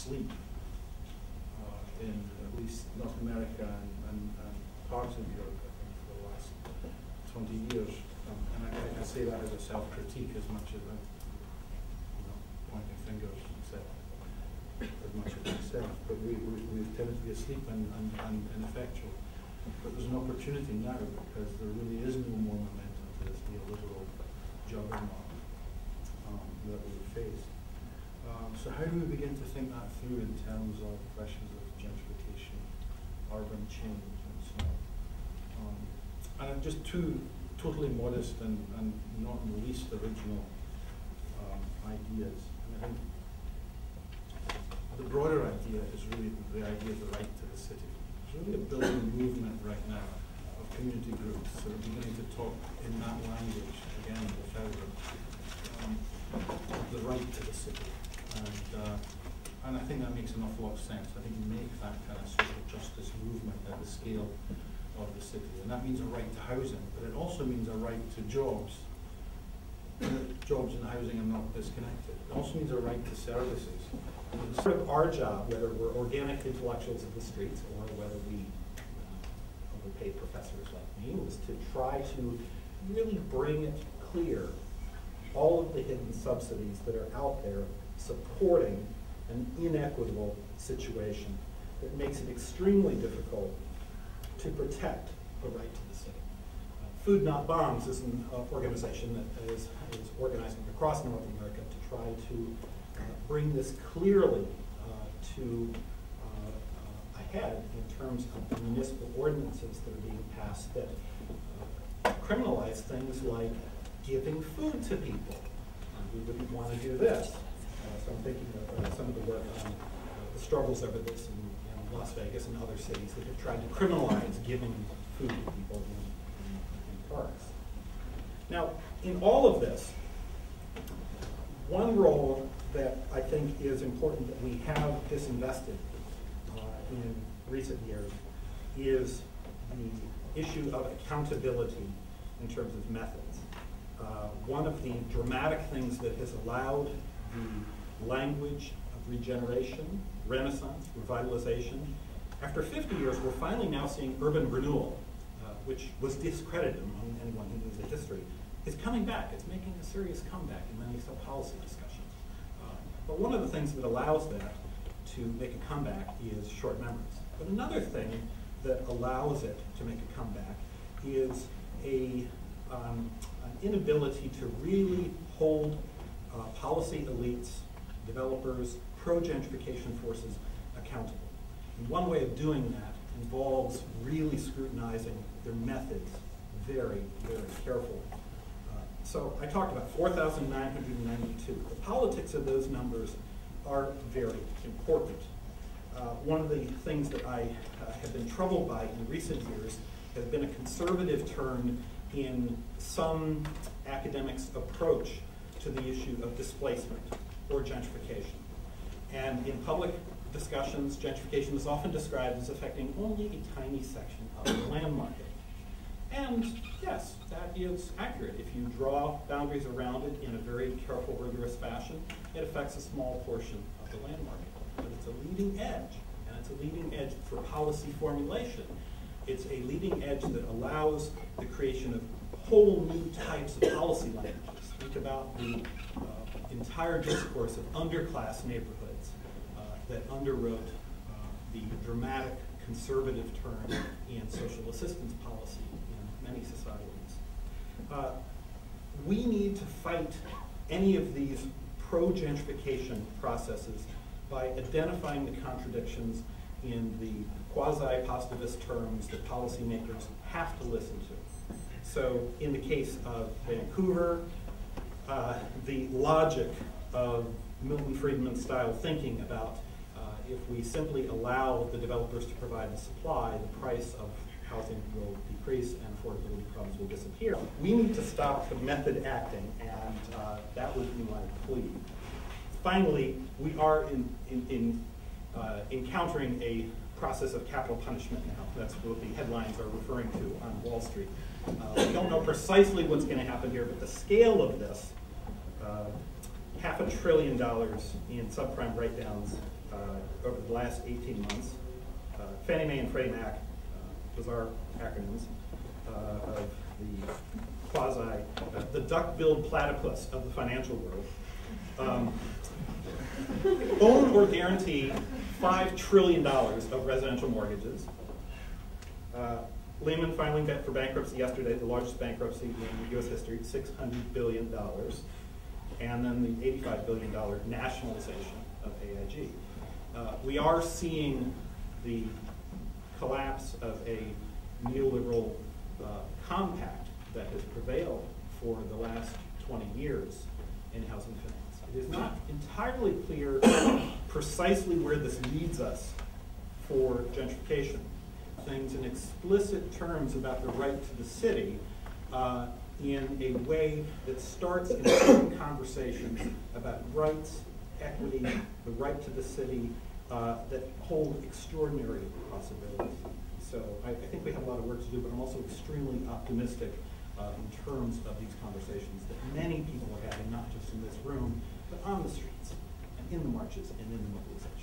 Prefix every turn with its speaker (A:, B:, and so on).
A: asleep in at least North America and parts of Europe, I think, for the last 20 years. And I say that as a self-critique as much as I'm pointing fingers, except as much as myself. But we've tended to be asleep and ineffectual. But there's an opportunity now because there really is no more momentum to this neoliberal juggernaut that we face. So how do we begin to think that through in terms of questions of gentrification, urban change, and so on? And just two totally modest and not in the least original ideas. And I think the broader idea is really the idea of the right to the city. There's really a building movement right now of community groups that are beginning to talk in that language, again, the federal, the right to the city. And I think that makes an awful lot of sense. I think you make that kind of social justice movement at the scale of the city. And that means a right to housing, but it also means a right to jobs. Jobs and housing are not disconnected. It also means a right to services.
B: It's sort of our job, whether we're organic intellectuals of the streets or whether we overpaid professors like me, was to try to really bring it clear all of the hidden subsidies that are out there supporting an inequitable situation that makes it extremely difficult to protect the right to the city. Food Not Bombs is an organization that is organizing across North America to try to bring this clearly to a head in terms of the municipal ordinances that are being passed that criminalize things like giving food to people. We wouldn't want to do this. So I'm thinking of some of the work on the struggles over this in Las Vegas and other cities that have tried to criminalize giving food to people in parks. Now, in all of this, one role that I think is important that we have disinvested in recent years is the issue of accountability in terms of methods. One of the dramatic things that has allowed the language of regeneration, renaissance, revitalization, after 50 years, we're finally now seeing urban renewal, which was discredited among anyone who knows the history, is coming back. It's making a serious comeback in many sub-policy discussions. But one of the things that allows that to make a comeback is short memories. But another thing that allows it to make a comeback is an inability to really hold policy elites, developers, pro-gentrification forces accountable. And one way of doing that involves really scrutinizing their methods very, very carefully. So I talked about 4,992. The politics of those numbers are very important. One of the things that I have been troubled by in recent years has been a conservative turn in some academics' approach to the issue of displacement or gentrification. And in public discussions, gentrification is often described as affecting only a tiny section of the land market. And yes, that is accurate. If you draw boundaries around it in a very careful, rigorous fashion, it affects a small portion of the land market. But it's a leading edge, and it's a leading edge for policy formulation. It's a leading edge that allows the creation of whole new types of policy languages. Think about the entire discourse of underclass neighborhoods that underwrote the dramatic conservative turn in social assistance policy in many societies. We need to fight any of these pro-gentrification processes by identifying the contradictions in the quasi-positivist terms that policymakers have to listen to. So in the case of Vancouver, the logic of Milton Friedman style thinking about if we simply allow the developers to provide the supply, the price of housing will decrease and affordability problems will disappear. We need to stop the method acting, and that would be my plea. Finally, we are encountering a process of capital punishment now. That's what the headlines are referring to on Wall Street. We don't know precisely what's going to happen here, but the scale of this $500 billion in subprime write-downs over the last 18 months. Fannie Mae and Freddie Mac, bizarre acronyms of the quasi, the duck-billed platypus of the financial world, own or guarantee $5 trillion of residential mortgages. Lehman finally went for bankruptcy yesterday, the largest bankruptcy in U.S. history, $600 billion. And then the $85 billion nationalization of AIG. We are seeing the collapse of a neoliberal compact that has prevailed for the last 20 years in housing finance. It is not entirely clear precisely where this leads us for gentrification. Things in explicit terms about the right to the city in a way that starts important conversations about rights, equity, the right to the city that hold extraordinary possibilities. So I think we have a lot of work to do, but I'm also extremely optimistic in terms of these conversations that many people are having, not just in this room, but on the streets, and in the marches, and in the mobilizations.